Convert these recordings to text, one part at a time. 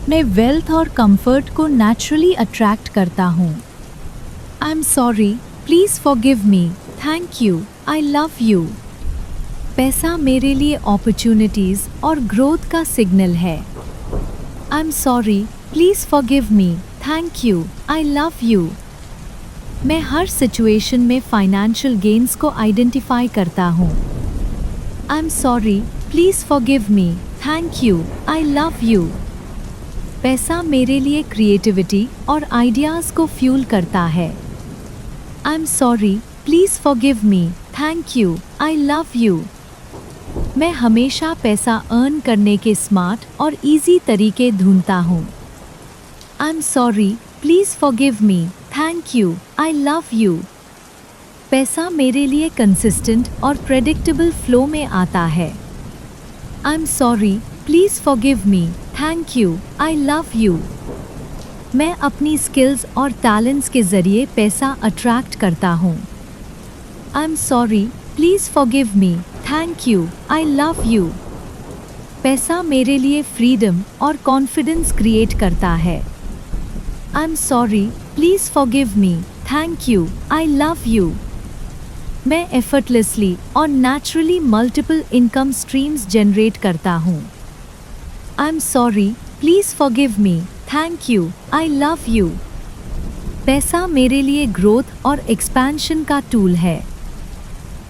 मैं वेल्थ और कंफर्ट को नेचुरली अट्रैक्ट करता हूँ। I am sorry, please forgive me, thank you, I love you. पैसा मेरे लिए अपॉर्चुनिटीज़ और ग्रोथ का सिग्नल है। I am sorry, please forgive me, thank you, I love you. मैं हर सिचुएशन में फाइनेंशियल गेन्स को आइडेंटिफाई करता हूँ। I am sorry, please forgive me, thank you, I love you. पैसा मेरे लिए क्रिएटिविटी और आइडियाज़ को फ्यूल करता है। I am sorry, please forgive me, thank you, I love you. मैं हमेशा पैसा अर्न करने के स्मार्ट और इजी तरीके ढूंढता हूँ। I am sorry, please forgive me, thank you, I love you. पैसा मेरे लिए कंसिस्टेंट और प्रेडिक्टेबल फ्लो में आता है। I am sorry, please forgive me, thank you, I love you. मैं अपनी स्किल्स और टैलेंट्स के ज़रिए पैसा अट्रैक्ट करता हूँ। I am sorry, please forgive me, thank you, I love you. पैसा मेरे लिए फ्रीडम और कॉन्फिडेंस क्रिएट करता है। I am sorry, please forgive me, thank you, I love you. मैं एफर्टलेसली और naturally multiple income streams generate करता हूँ। I am sorry, please forgive me, thank you, I love you. पैसा मेरे लिए ग्रोथ और एक्सपेंशन का टूल है।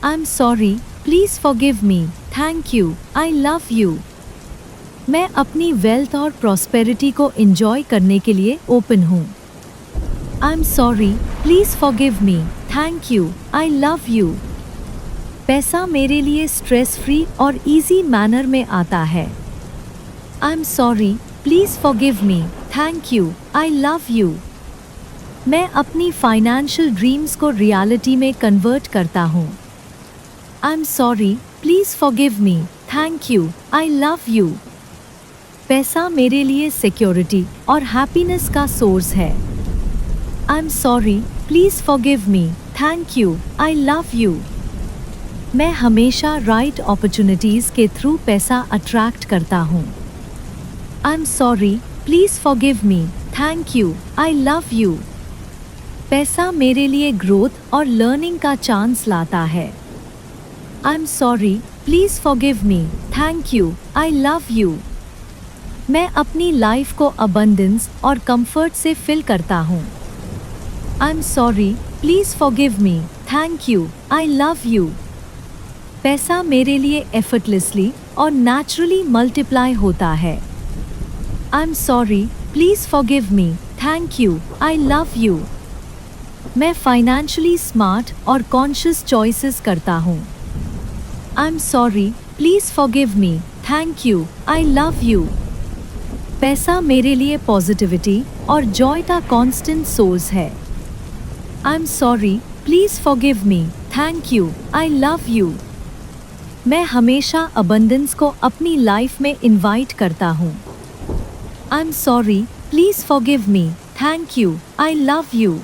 I am sorry, please forgive me, thank you, I love you. मैं अपनी वेल्थ और प्रॉस्पेरिटी को एंजॉय करने के लिए ओपन हूँ। I am sorry, please forgive me, thank you, I love you. पैसा मेरे लिए स्ट्रेस फ्री और इजी मैनर में आता है। I am sorry, please forgive me, thank you, I love you. मैं अपनी फाइनेंशियल ड्रीम्स को रियलिटी में कन्वर्ट करता हूँ। I am sorry, please forgive me, thank you, I love you. पैसा मेरे लिए सिक्योरिटी और हैप्पीनेस का सोर्स है। I am sorry, please forgive me, thank you, I love you. मैं हमेशा राइट अपॉर्चुनिटीज़ के थ्रू पैसा अट्रैक्ट करता हूँ। I am sorry, please forgive me, thank you, I love you. पैसा मेरे लिए ग्रोथ और लर्निंग का चांस लाता है। I am sorry, please forgive me, thank you, I love you. मैं अपनी लाइफ को अबंडेंस और कंफर्ट से फिल करता हूँ। I am sorry, please forgive me, thank you, I love you. पैसा मेरे लिए एफर्टलेसली और नेचुरली मल्टीप्लाई होता है। I am sorry, please forgive me, thank you, I love you. मैं फाइनेंशियली स्मार्ट और कॉन्शियस चॉइसेस करता हूँ। I am sorry, please forgive me, thank you, I love you. पैसा मेरे लिए पॉजिटिविटी और जॉय का कांस्टेंट सोर्स है। I am sorry, please forgive me, thank you, I love you. मैं हमेशा अबंडेंस को अपनी लाइफ में इनवाइट करता हूँ। I am sorry, please forgive me, thank you, I love you.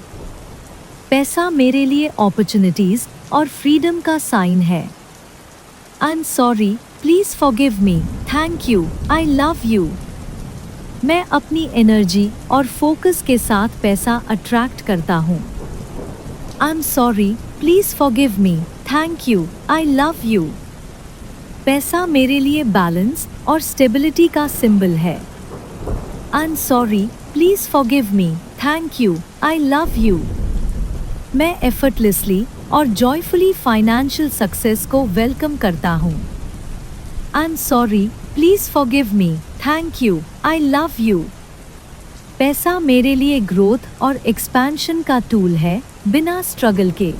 पैसा मेरे लिए अपॉर्चुनिटीज़ और फ्रीडम का साइन है। I am sorry, please forgive me, thank you, I love you. मैं अपनी एनर्जी और फोकस के साथ पैसा अट्रैक्ट करता हूँ। I am sorry, please forgive me, thank you, I love you. पैसा मेरे लिए बैलेंस और स्टेबिलिटी का सिंबल है। I am sorry, please forgive me, thank you, I love you. मैं एफर्टलेसली और जॉयफुली फाइनेंशियल सक्सेस को वेलकम करता हूँ। I am sorry, please forgive me, thank you, I love you. पैसा मेरे लिए ग्रोथ और एक्सपेंशन का टूल है, बिना स्ट्रगल के।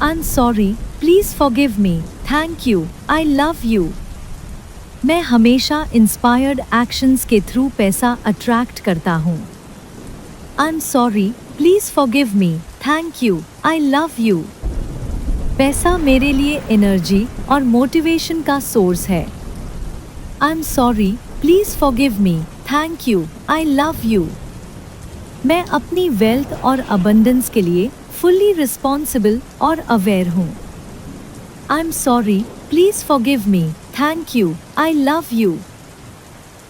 I am sorry, please forgive me, thank you, I love you. मैं हमेशा इंस्पायर्ड एक्शंस के थ्रू पैसा अट्रैक्ट करता हूँ। I am sorry, please forgive me, thank you, I love you. पैसा मेरे लिए एनर्जी और मोटिवेशन का सोर्स है। I am sorry, please forgive me, thank you, I love you. मैं अपनी वेल्थ और अबंडेंस के लिए फुल्ली रिस्पॉन्सिबल और अवेयर हूँ। I am sorry, please forgive me, thank you, I love you.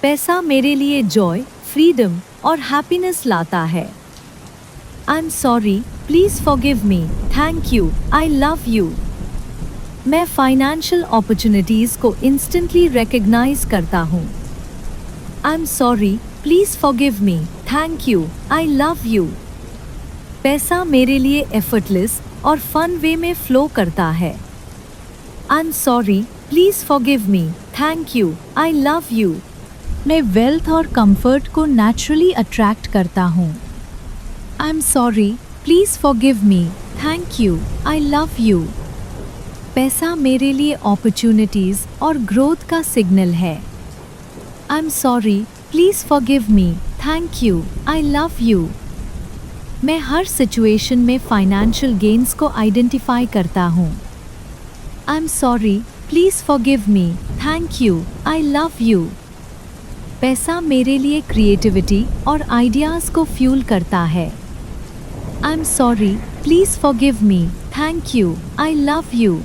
पैसा मेरे लिए जॉय, फ्रीडम और हैप्पीनेस लाता है। I am sorry, please forgive me, thank you, I love you. मैं फाइनेंशियल अपॉर्चुनिटीज को इंस्टेंटली रिकॉग्नाइज करता हूँ। I am sorry, please forgive me, thank you, I love you. पैसा मेरे लिए एफर्टलेस और फन वे में फ्लो करता है। I am sorry, please forgive me, thank you, I love you. मैं वेल्थ और कंफर्ट को नेचुरली अट्रैक्ट करता हूँ। I am sorry, please forgive me, thank you, I love you. पैसा मेरे लिए अपॉर्चुनिटीज और ग्रोथ का सिग्नल है। I am sorry, please forgive me, thank you, I love you. मैं हर सिचुएशन में फाइनेंशियल गेन्स को आइडेंटिफाई करता हूँ। I am sorry, please forgive me, thank you, I love you. पैसा मेरे लिए क्रिएटिविटी और आइडियाज़ को फ्यूल करता है। I am sorry, please forgive me, thank you, I love you.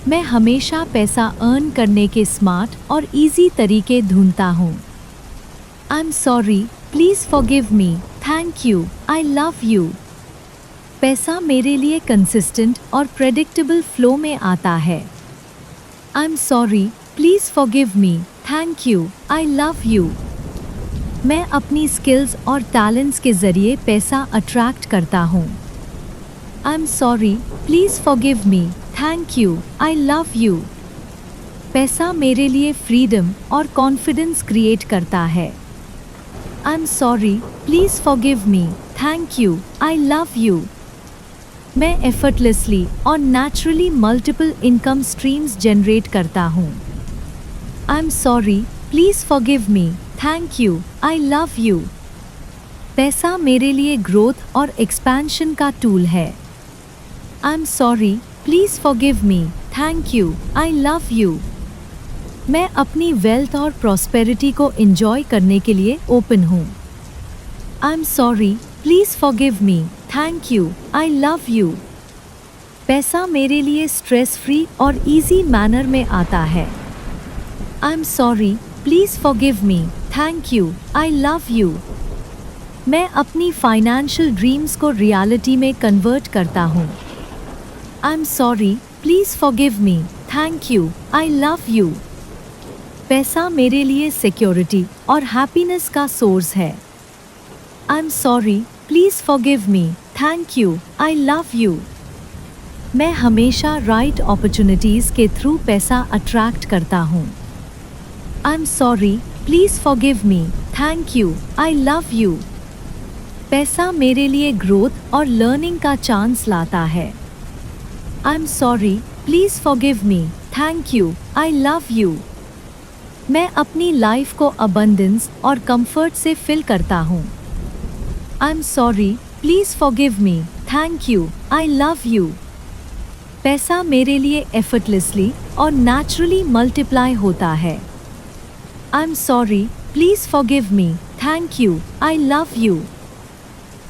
मैं हमेशा पैसा अर्न करने के स्मार्ट और इजी तरीके ढूंढता हूँ। I am sorry, please forgive me, thank you, I love you. पैसा मेरे लिए कंसिस्टेंट और प्रेडिक्टेबल फ्लो में आता है। I am sorry, please forgive me, thank you, I love you. मैं अपनी स्किल्स और टैलेंट्स के ज़रिए पैसा अट्रैक्ट करता हूँ। I am sorry, please forgive me, thank you, I love you. पैसा मेरे लिए फ्रीडम और कॉन्फिडेंस क्रिएट करता है। I am sorry, please forgive me, thank you, I love you. मैं एफर्टलेसली और naturally multiple income streams generate करता हूँ। I am sorry, please forgive me, thank you, I love you. पैसा मेरे लिए ग्रोथ और एक्सपेंशन का टूल है। I am sorry, please forgive me, thank you, I love you. मैं अपनी वेल्थ और प्रॉस्पेरिटी को एंजॉय करने के लिए ओपन हूँ। I am sorry, please forgive me, thank you, I love you. पैसा मेरे लिए स्ट्रेस फ्री और इजी मैनर में आता है। I am sorry, please forgive me, thank you, I love you. मैं अपनी फाइनेंशियल ड्रीम्स को रियलिटी में कन्वर्ट करता हूँ। I am sorry, please forgive me, thank you, I love you. पैसा मेरे लिए सिक्योरिटी और हैप्पीनेस का सोर्स है। I am sorry, please forgive me, thank you, I love you. मैं हमेशा राइट अपॉर्चुनिटीज़ के थ्रू पैसा अट्रैक्ट करता हूँ। I am sorry, please forgive me, thank you, I love you. पैसा मेरे लिए ग्रोथ और लर्निंग का चांस लाता है। I am sorry, please forgive me, thank you, I love you. मैं अपनी लाइफ को अबंडेंस और कंफर्ट से फिल करता हूँ। I am sorry, please forgive me, thank you, I love you. पैसा मेरे लिए एफर्टलेसली और नेचुरली मल्टीप्लाई होता है। I am sorry, please forgive me, thank you, I love you.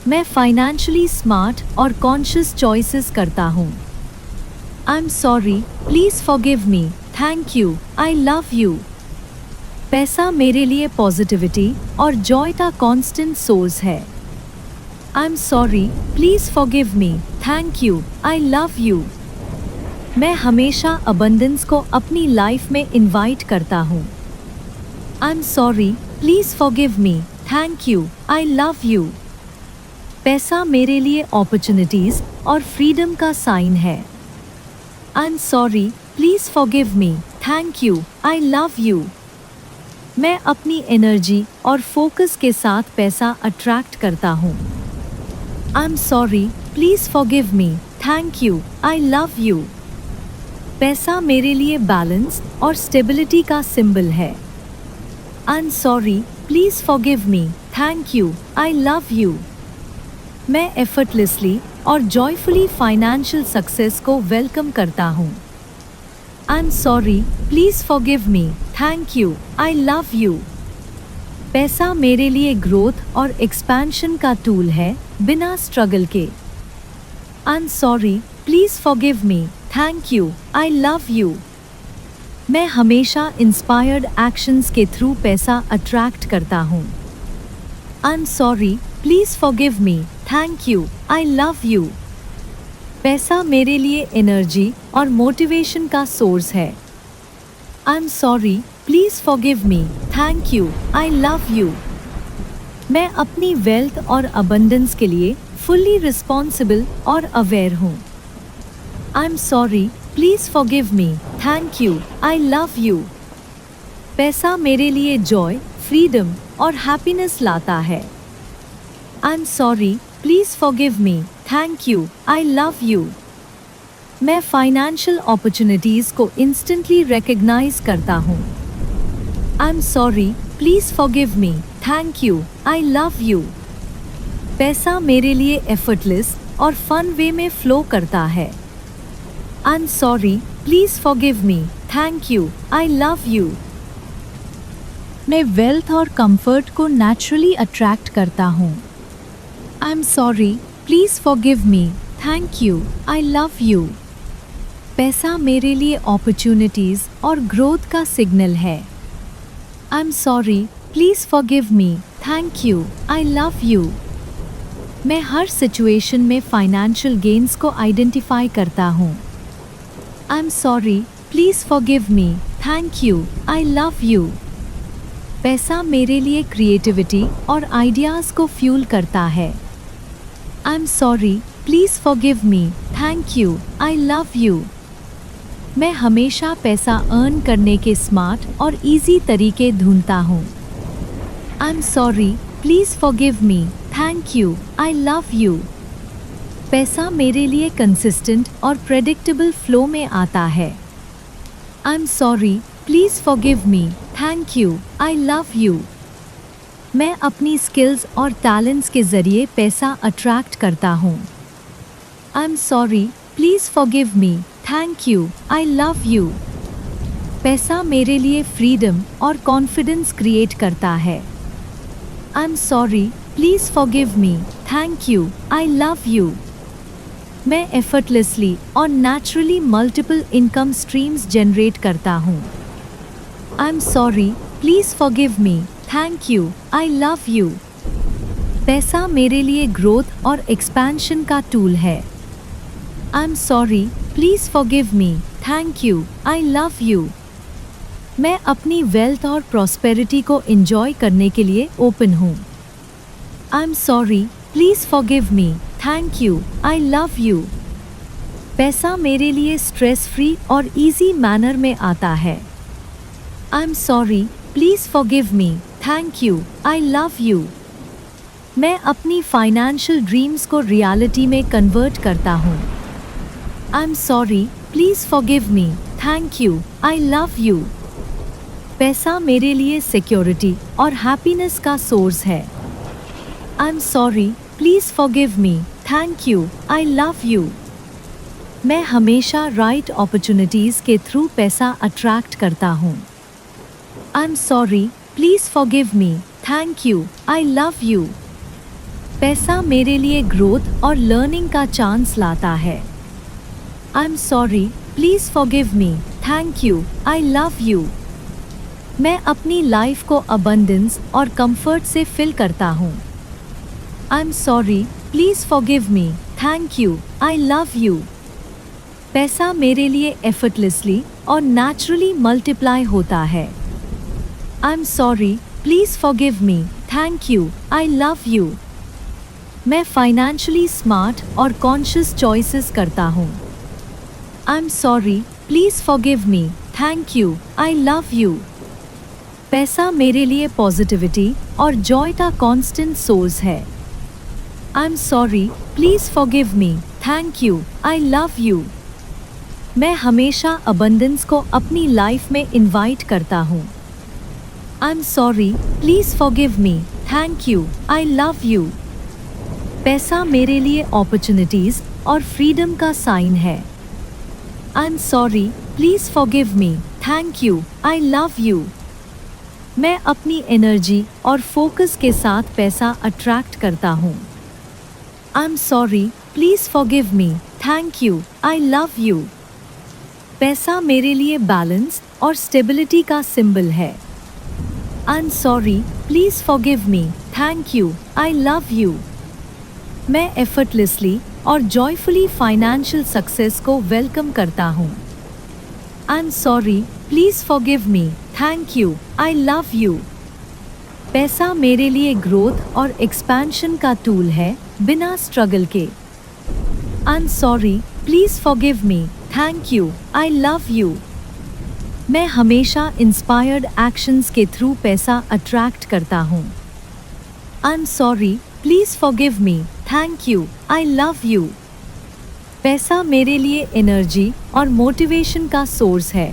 मैं फाइनेंशियली स्मार्ट और कॉन्शियस चॉइसेस करता हूँ। I am sorry, please forgive me, thank you, I love you. पैसा मेरे लिए पॉजिटिविटी और जॉय का कांस्टेंट सोर्स है। I am sorry, please forgive me, thank you, I love you. मैं हमेशा अबंडेंस को अपनी लाइफ में इनवाइट करता हूँ। I am sorry, please forgive me, thank you, I love you. पैसा मेरे लिए अपॉर्चुनिटीज़ और फ्रीडम का साइन है। I am sorry, please forgive me, thank you, I love you. मैं अपनी एनर्जी और फोकस के साथ पैसा अट्रैक्ट करता हूँ। I am sorry, please forgive me, thank you, I love you. पैसा मेरे लिए बैलेंस और स्टेबिलिटी का सिंबल है। I am sorry, please forgive me, thank you, I love you. मैं एफर्टलेसली और जॉयफुली फाइनेंशियल सक्सेस को वेलकम करता हूँ। I am sorry, please forgive me, thank you, I love you. पैसा मेरे लिए ग्रोथ और एक्सपेंशन का टूल है, बिना स्ट्रगल के। I am sorry, please forgive me, thank you, I love you. मैं हमेशा इंस्पायर्ड एक्शंस के थ्रू पैसा अट्रैक्ट करता हूँ। I am sorry, please forgive me, thank you, I love you. पैसा मेरे लिए एनर्जी और मोटिवेशन का सोर्स है। I am sorry, please forgive me, thank you, I love you. मैं अपनी वेल्थ और अबंडेंस के लिए फुल्ली रिस्पॉन्सिबल और अवेयर हूँ। I am sorry, please forgive me, thank you, I love you. पैसा मेरे लिए जॉय, फ्रीडम और हैप्पीनेस लाता है। I am sorry, please forgive me, thank you, I love you. मैं फाइनेंशियल अपॉर्चुनिटीज़ को इंस्टेंटली रिकॉग्नाइज करता हूँ। I am sorry, please forgive me, thank you, I love you. पैसा मेरे लिए एफर्टलेस और फन वे में फ्लो करता है। I am sorry, please forgive me, thank you, I love you. मैं वेल्थ और कंफर्ट को नेचुरली अट्रैक्ट करता हूँ। I am sorry, please forgive me, thank you, I love you. पैसा मेरे लिए अपॉर्चुनिटीज़ और ग्रोथ का सिग्नल है। I am sorry, please forgive me, thank you, I love you. मैं हर सिचुएशन में फाइनेंशियल गेन्स को आइडेंटिफाई करता हूँ। I am sorry, please forgive me, thank you, I love you. पैसा मेरे लिए क्रिएटिविटी और आइडियाज़ को फ्यूल करता है। I am sorry, please forgive me, thank you, I love you. मैं हमेशा पैसा अर्न करने के स्मार्ट और इजी तरीके ढूंढता हूँ। I am sorry, please forgive me, thank you, I love you. पैसा मेरे लिए कंसिस्टेंट और प्रेडिक्टेबल फ्लो में आता है। I am sorry, please forgive me, thank you, I love you. मैं अपनी स्किल्स और टैलेंट्स के ज़रिए पैसा अट्रैक्ट करता हूँ। I am sorry, please forgive me, thank you, I love you. पैसा मेरे लिए फ्रीडम और कॉन्फिडेंस क्रिएट करता है। I am sorry, please forgive me, thank you, I love you. मैं एफर्टलेसली और naturally multiple income streams generate करता हूँ। I am sorry, please forgive me, thank you, I love you. पैसा मेरे लिए ग्रोथ और एक्सपेंशन का टूल है। I am sorry, please forgive me, thank you, I love you. मैं अपनी वेल्थ और प्रॉस्पेरिटी को एंजॉय करने के लिए ओपन हूँ। I am sorry, please forgive me, thank you, I love you. पैसा मेरे लिए स्ट्रेस फ्री और इजी मैनर में आता है। I am sorry, please forgive me, thank you, I love you. मैं अपनी फाइनेंशियल ड्रीम्स को रियलिटी में कन्वर्ट करता हूँ। I am sorry, please forgive me, thank you, I love you. पैसा मेरे लिए सिक्योरिटी और हैप्पीनेस का सोर्स है। I am sorry, please forgive me, thank you, I love you. मैं हमेशा राइट अपॉर्चुनिटीज़ के थ्रू पैसा अट्रैक्ट करता हूँ। I am sorry, please forgive me, thank you, I love you. पैसा मेरे लिए ग्रोथ और लर्निंग का चांस लाता है। I am sorry, please forgive me, thank you, I love you. मैं अपनी लाइफ को अबंडेंस और कंफर्ट से फिल करता हूँ। I am sorry, please forgive me, thank you, I love you. पैसा मेरे लिए एफर्टलेसली और नेचुरली मल्टीप्लाई होता है। I am sorry, please forgive me, thank you, I love you. मैं फाइनेंशियली स्मार्ट और कॉन्शियस चॉइसेस करता हूँ। I am sorry, please forgive me, thank you, I love you. पैसा मेरे लिए पॉजिटिविटी और जॉय का कांस्टेंट सोर्स है। I am sorry, please forgive me, thank you, I love you. मैं हमेशा अबंडेंस को अपनी लाइफ में इनवाइट करता हूँ। I am sorry, please forgive me, thank you, I love you. पैसा मेरे लिए अपॉर्चुनिटीज़ और फ्रीडम का साइन है। I am sorry, please forgive me, thank you, I love you. मैं अपनी एनर्जी और फोकस के साथ पैसा अट्रैक्ट करता हूँ। I am sorry, please forgive me, thank you, I love you. पैसा मेरे लिए बैलेंस और स्टेबिलिटी का सिंबल है। I am sorry, please forgive me, thank you, I love you. मैं एफर्टलेसली और जॉयफुली फाइनेंशियल सक्सेस को वेलकम करता हूँ। I am sorry, please forgive me, thank you, I love you. पैसा मेरे लिए ग्रोथ और एक्सपेंशन का टूल है, बिना स्ट्रगल के। I am sorry, please forgive me, thank you, I love you. मैं हमेशा इंस्पायर्ड एक्शंस के थ्रू पैसा अट्रैक्ट करता हूँ। I am sorry, please forgive me, thank you, I love you. पैसा मेरे लिए एनर्जी और मोटिवेशन का सोर्स है।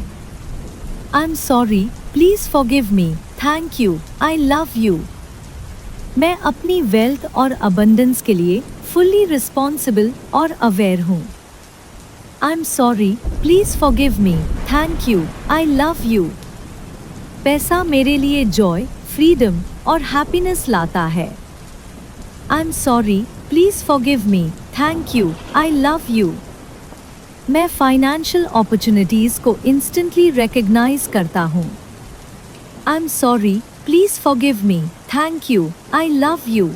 I am sorry, please forgive me, thank you, I love you. मैं अपनी वेल्थ और अबंडेंस के लिए फुल्ली रिस्पॉन्सिबल और अवेयर हूँ। I am sorry, please forgive me, thank you, I love you. पैसा मेरे लिए जॉय, फ्रीडम और हैप्पीनेस लाता है। I am sorry, please forgive me, thank you, I love you. मैं फाइनेंशियल अपॉर्चुनिटीज़ को इंस्टेंटली रिकॉग्नाइज करता हूँ। I am sorry, please forgive me, thank you, I love you.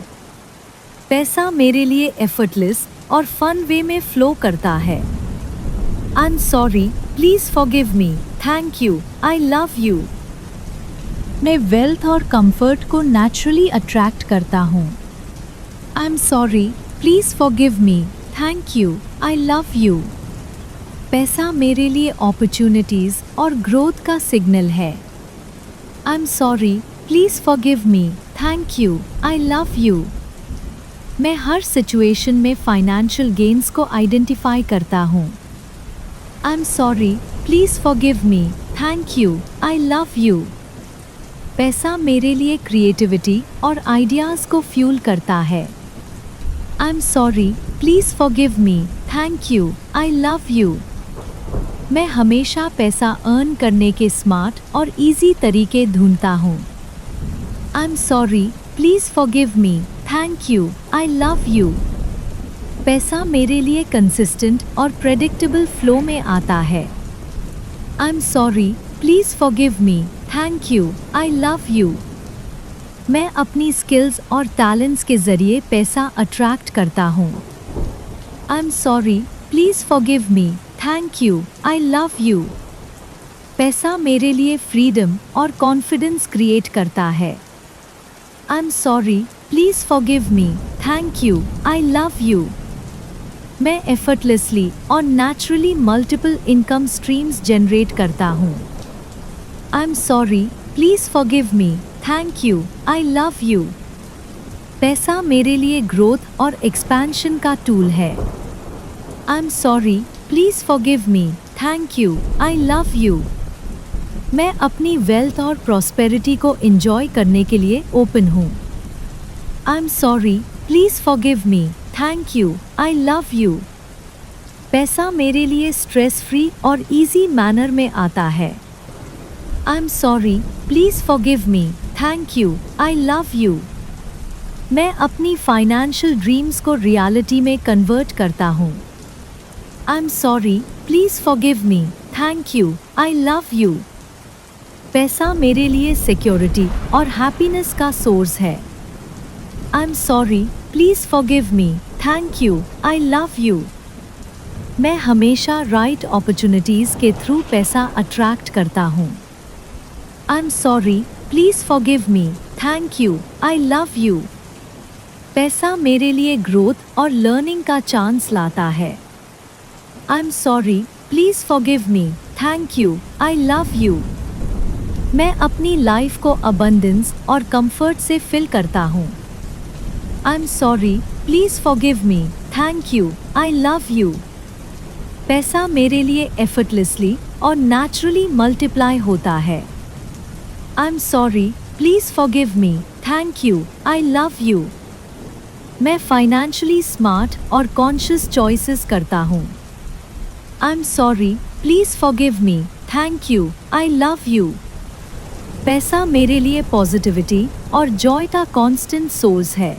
पैसा मेरे लिए एफर्टलेस और फन वे में फ्लो करता है। I am sorry, please forgive me, thank you, I love you. मैं वेल्थ और कंफर्ट को नेचुरली अट्रैक्ट करता हूँ। I am sorry, please forgive me, thank you, I love you. पैसा मेरे लिए अपॉर्चुनिटीज़ और ग्रोथ का सिग्नल है। I am sorry, please forgive me, thank you, I love you. मैं हर सिचुएशन में फाइनेंशियल गेन्स को आइडेंटिफाई करता हूँ। I am sorry, please forgive me, thank you, I love you. पैसा मेरे लिए क्रिएटिविटी और आइडियाज़ को फ्यूल करता है। I am sorry, please forgive me, thank you, I love you. मैं हमेशा पैसा अर्न करने के स्मार्ट और इजी तरीके ढूंढता हूँ। I am sorry, please forgive me, thank you, I love you. पैसा मेरे लिए कंसिस्टेंट और प्रेडिक्टेबल फ्लो में आता है। I am sorry, please forgive me, thank you, I love you. मैं अपनी स्किल्स और टैलेंट्स के ज़रिए पैसा अट्रैक्ट करता हूँ। I am sorry, please forgive me, thank you, I love you. पैसा मेरे लिए फ्रीडम और कॉन्फिडेंस क्रिएट करता है। I am sorry, please forgive me, thank you, I love you. मैं एफर्टलेसली और naturally multiple income streams generate करता हूँ। I am sorry, please forgive me, thank you, I love you. पैसा मेरे लिए ग्रोथ और एक्सपेंशन का टूल है। I am sorry, please forgive me, thank you, I love you. मैं अपनी वेल्थ और प्रॉस्पेरिटी को एंजॉय करने के लिए ओपन हूँ। I am sorry, please forgive me, thank you, I love you. पैसा मेरे लिए स्ट्रेस फ्री और इजी मैनर में आता है। I am sorry, please forgive me, thank you, I love you. मैं अपनी फाइनेंशियल ड्रीम्स को रियलिटी में कन्वर्ट करता हूँ। I am sorry, please forgive me, thank you, I love you. पैसा मेरे लिए सिक्योरिटी और हैप्पीनेस का सोर्स है। I am sorry, please forgive me, thank you, I love you. मैं हमेशा राइट अपॉर्चुनिटीज़ के थ्रू पैसा अट्रैक्ट करता हूँ। I am sorry, please forgive me, thank you, I love you. पैसा मेरे लिए ग्रोथ और लर्निंग का चांस लाता है। I am sorry, please forgive me, thank you, I love you. मैं अपनी लाइफ को अबंडेंस और कंफर्ट से फिल करता हूँ। I am sorry, please forgive me, thank you, I love you. पैसा मेरे लिए एफर्टलेसली और नेचुरली मल्टीप्लाई होता है। I am sorry, please forgive me, thank you, I love you. मैं फाइनेंशियली स्मार्ट और कॉन्शियस चॉइसेस करता हूँ। I am sorry, please forgive me, thank you, I love you. पैसा मेरे लिए पॉजिटिविटी और जॉय का कांस्टेंट सोर्स है।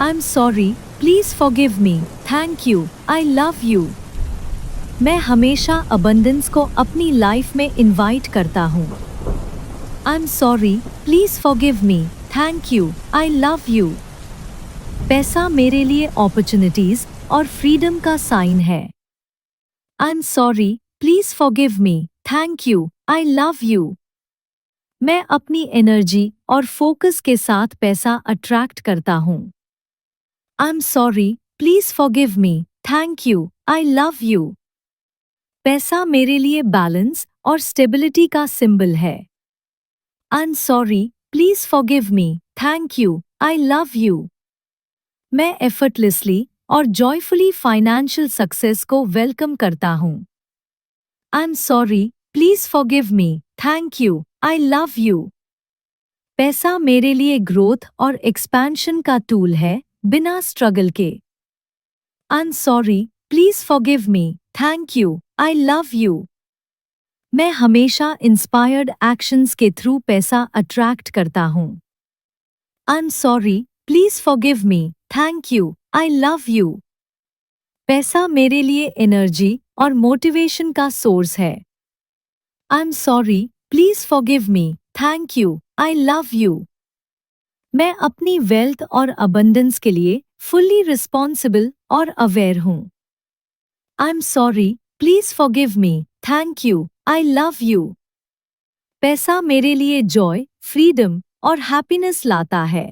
I am sorry, please forgive me, thank you, I love you. मैं हमेशा अबंडेंस को अपनी लाइफ में इनवाइट करता हूँ। I am sorry, please forgive me, thank you, I love you. पैसा मेरे लिए अपॉर्चुनिटीज और फ्रीडम का साइन है। I am sorry, please forgive me, thank you, I love you. मैं अपनी एनर्जी और फोकस के साथ पैसा अट्रैक्ट करता हूँ। I am sorry, please forgive me, thank you, I love you. पैसा मेरे लिए बैलेंस और स्टेबिलिटी का सिंबल है। I am sorry, please forgive me, thank you, I love you. मैं एफर्टलेसली और जॉयफुली फाइनेंशियल सक्सेस को वेलकम करता हूँ। I am sorry, please forgive me, thank you, I love you. पैसा मेरे लिए ग्रोथ और एक्सपेंशन का टूल है, बिना स्ट्रगल के। I am sorry, please forgive me, thank you, I love you. मैं हमेशा इंस्पायर्ड एक्शंस के थ्रू पैसा अट्रैक्ट करता हूँ। I am sorry, please forgive me, thank you, I love you. पैसा मेरे लिए एनर्जी और मोटिवेशन का सोर्स है। I am sorry, please forgive me, thank you, I love you. मैं अपनी वेल्थ और अबंडेंस के लिए फुल्ली रिस्पॉन्सिबल और अवेयर हूँ। I am sorry, please forgive me, thank you, I love you. पैसा मेरे लिए जॉय, फ्रीडम और हैप्पीनेस लाता है।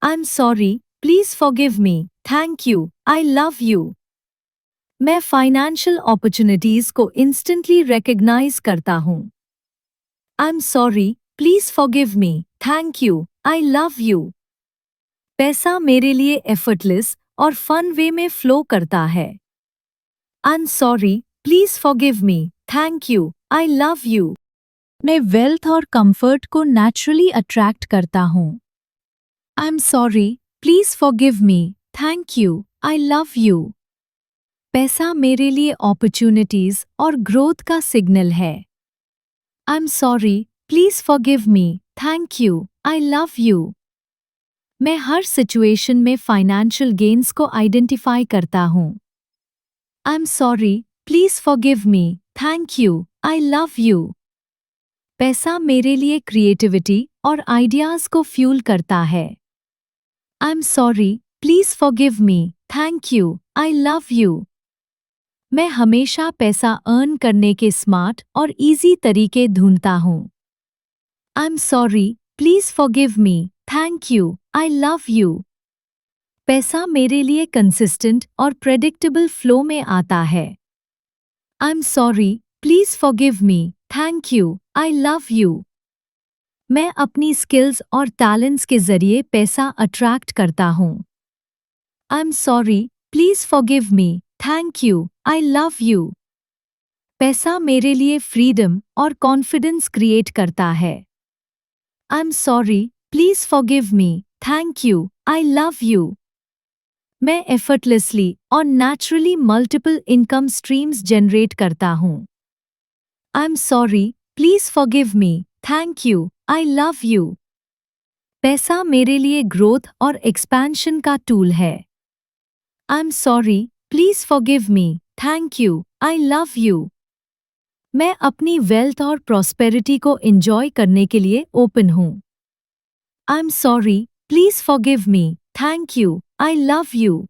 I am sorry, please forgive me, thank you, I love you. मैं फाइनेंशियल अपॉर्चुनिटीज को इंस्टेंटली रिकॉग्नाइज करता हूँ। I am sorry, please forgive me, thank you, I love you. पैसा मेरे लिए एफर्टलेस और फन वे में फ्लो करता है। I am sorry, please forgive me, thank you, I love you. मैं वेल्थ और कंफर्ट को नेचुरली अट्रैक्ट करता हूँ। I am sorry, please forgive me, thank you, I love you. पैसा मेरे लिए अपॉर्चुनिटीज और ग्रोथ का सिग्नल है। I am sorry, please forgive me, thank you, I love you. मैं हर सिचुएशन में फाइनेंशियल गेन्स को आइडेंटिफाई करता हूँ। I am sorry, please forgive me, thank you, I love you. पैसा मेरे लिए क्रिएटिविटी और आइडियाज को फ्यूल करता है। I am sorry, please forgive me, thank you, I love you. मैं हमेशा पैसा अर्न करने के स्मार्ट और इजी तरीके ढूंढता हूँ। I am sorry, please forgive me, thank you, I love you. पैसा मेरे लिए कंसिस्टेंट और प्रेडिक्टेबल फ्लो में आता है। I am sorry, please forgive me, thank you, I love you. मैं अपनी स्किल्स और टैलेंट्स के जरिए पैसा अट्रैक्ट करता हूँ। I am sorry, please forgive me, thank you, I love you. पैसा मेरे लिए फ्रीडम और कॉन्फिडेंस क्रिएट करता है। I am sorry, please forgive me, thank you, I love you. मैं एफर्टलेसली और naturally multiple income streams generate करता हूँ। I am sorry, please forgive me, thank you, I love you. पैसा मेरे लिए ग्रोथ और एक्सपेंशन का टूल है। I am sorry, please forgive me, thank you, I love you. मैं अपनी वेल्थ और प्रॉस्पेरिटी को एंजॉय करने के लिए ओपन हूँ। I am sorry, please forgive me, thank you, I love you.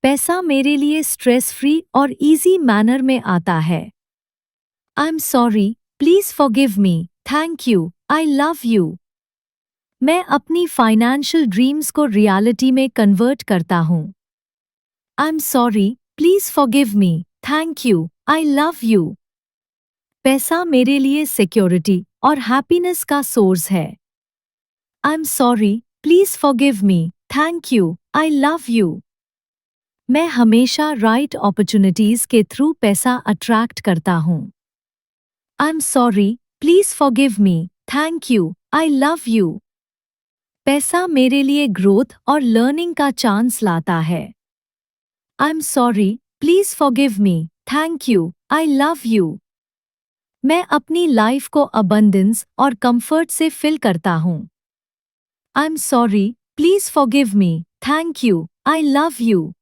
पैसा मेरे लिए स्ट्रेस फ्री और इजी मैनर में आता है। I am sorry, please forgive me, thank you, I love you. मैं अपनी फाइनेंशियल ड्रीम्स को रियलिटी में कन्वर्ट करता हूँ। I am sorry, please forgive me, thank you, I love you. पैसा मेरे लिए सिक्योरिटी और हैप्पीनेस का सोर्स है। I am sorry, please forgive me, thank you, I love you. मैं हमेशा राइट अपॉर्चुनिटीज के थ्रू पैसा अट्रैक्ट करता हूँ। I am sorry, please forgive me, thank you, I love you. पैसा मेरे लिए ग्रोथ और लर्निंग का चांस लाता है। I am sorry, please forgive me, thank you, I love you. मैं अपनी लाइफ को अबंडेंस और कंफर्ट से फिल करता हूँ। I am sorry, please forgive me, thank you, I love you.